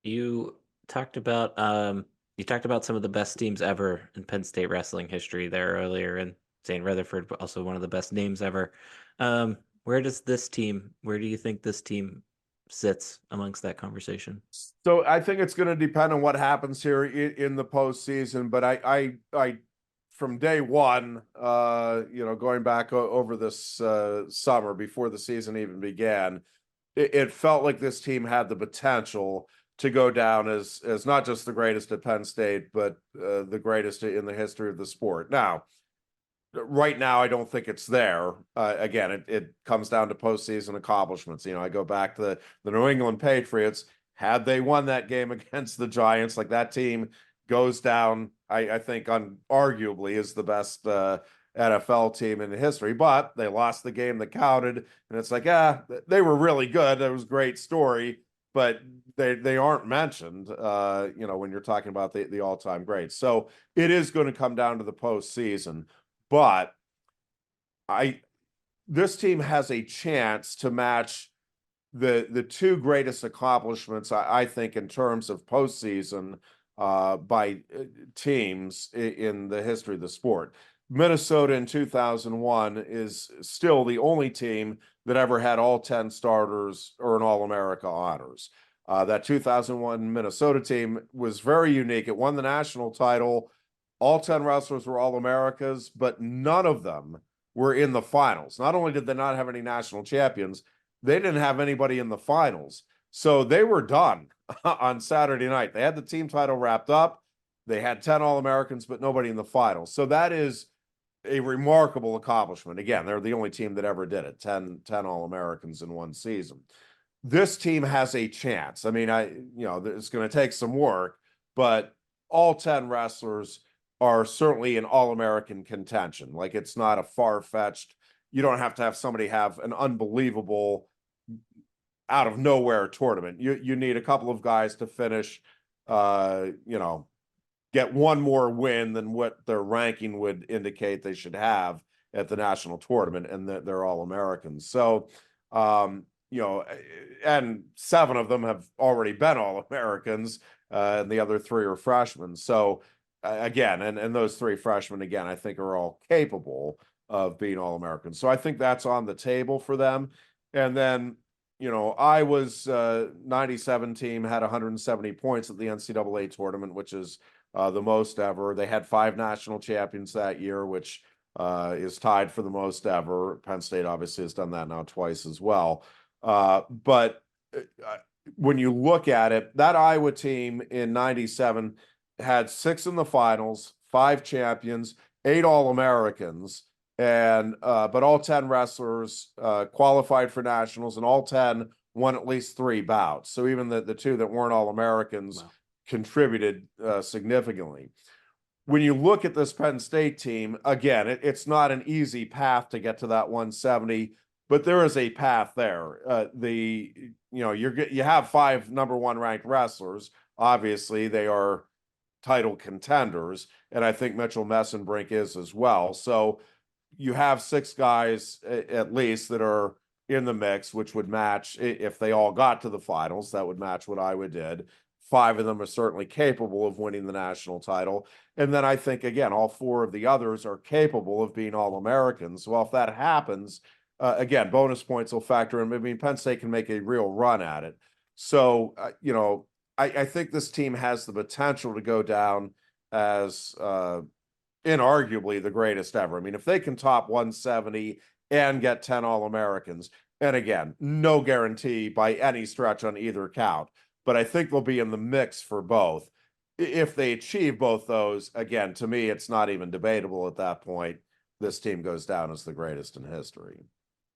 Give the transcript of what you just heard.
You talked about you talked about some of the best teams ever in Penn State wrestling history there earlier, and saying Rutherford, but also one of the best names ever. Where do you think this team sits amongst that conversation? So I think it's going to depend on what happens here in the postseason. But from day one, going back over this summer before the season even began, it felt like this team had the potential to go down as not just the greatest at Penn State, but the greatest in the history of the sport. Now, right now, I don't think it's there. Again, it comes down to postseason accomplishments. I go back to the New England Patriots. Had they won that game against the Giants, like that team goes down, I think, arguably is the best NFL team in history. But they lost the game that counted, and it's like, they were really good. It was a great story, but they aren't mentioned. When you're talking about the all time greats. So it is going to come down to the postseason. But I this team has a chance to match the two greatest accomplishments, I think, in terms of postseason by teams in the history of the sport. Minnesota in 2001 is still the only team that ever had all 10 starters or an All-America honors. That 2001 Minnesota team was very unique. It won the national title. All 10 wrestlers were All-Americas, but none of them were in the finals. Not only did they not have any national champions, they didn't have anybody in the finals. So they were done on Saturday night. They had the team title wrapped up. They had 10 All-Americans, but nobody in the finals. So that is a remarkable accomplishment. Again, they're the only team that ever did it, 10 All-Americans in one season. This team has a chance. I mean, it's going to take some work, but all 10 wrestlers are certainly in All-American contention. Like, it's not a far-fetched, you don't have to have somebody have an unbelievable out of nowhere tournament. You need a couple of guys to finish, get one more win than what their ranking would indicate they should have at the national tournament, and that they're all Americans. So, and seven of them have already been all Americans, and the other three are freshmen. So, again, and those three freshmen, again, I think are all capable of being all Americans. So I think that's on the table for them. And then, I was 97 team had 170 points at the NCAA tournament, which is the most ever. They had 5 national champions that year, which is tied for the most ever. Penn State obviously has done that now twice as well. But when you look at it, that Iowa team in 97 had 6 in the finals, 5 champions, 8 All-Americans, and but all 10 wrestlers qualified for nationals, and all 10 won at least 3 bouts. So even the 2 that weren't All-Americans Wow. contributed significantly. When you look at this Penn State team, again, it's not an easy path to get to that 170, but there is a path there. You have 5 number 1 ranked wrestlers. Obviously, they are title contenders, and I think Mitchell Messenbrink is as well. So you have 6 guys at least that are in the mix, which would match, if they all got to the finals, that would match what Iowa did. 5 of them are certainly capable of winning the national title. And then I think, again, all 4 of the others are capable of being All-Americans. Well, if that happens, again, bonus points will factor in. I mean, Penn State can make a real run at it. So, I think this team has the potential to go down as inarguably the greatest ever. I mean, if they can top 170 and get 10 All-Americans, and again, no guarantee by any stretch on either count, but I think they'll be in the mix for both. If they achieve both those, again, to me, it's not even debatable at that point. This team goes down as the greatest in history.